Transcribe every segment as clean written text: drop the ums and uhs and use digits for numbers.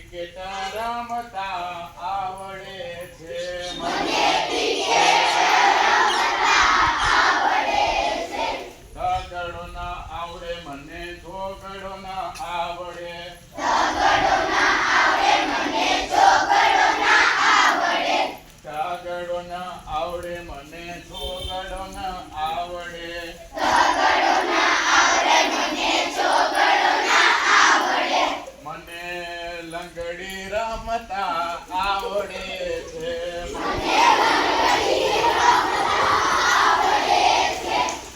cricket રમતા આવડે છે તગડો ના આવડે મને ચોગડો ના આવડે તગડો ના આવડે મને ચોગડો ના આવડે મને લંગડી રમતા આવડે છે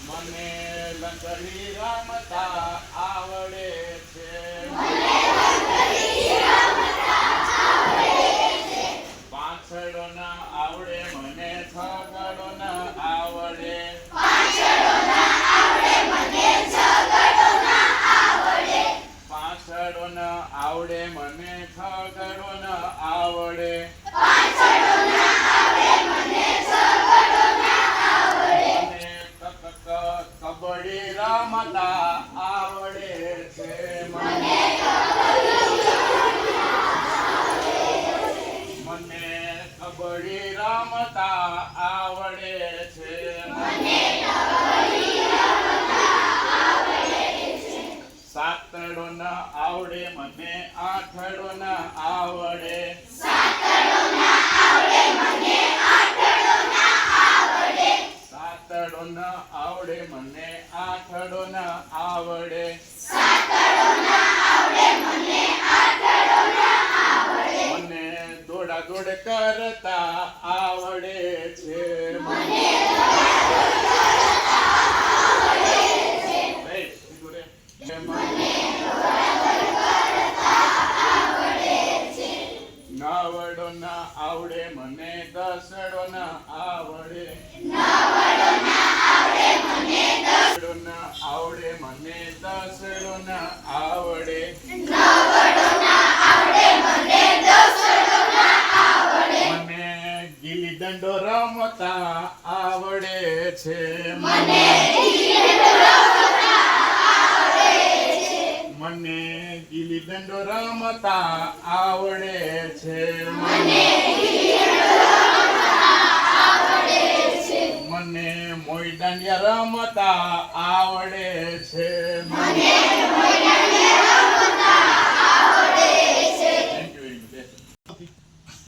મને લંગડી રમતા આવડે છે પાંચડો ના આવડે મને છગડો ના આવડે પાંચડો ના આવડે મને છગડો ના આવડે કબડ્ડી રમતા આવડે છે મને કબડ્ડી રમતા આવડે છે સાતડો ના આવડે મને આઠડો ના આવડે સાતડો ના આવડે મને આઠડો ના આવડે મને દોડા દોડ કરતા આવડે છે નવડો ના આવડે મને દસડો ના આવડે નવડો ના આવડે મને દસડો ના આવડે મને ગીલી દંડો રમતા આવડે છે મને ગીલી દંડો રમતા આવડે છે મને મોઈ દાંડિયા રમતા આવડે છે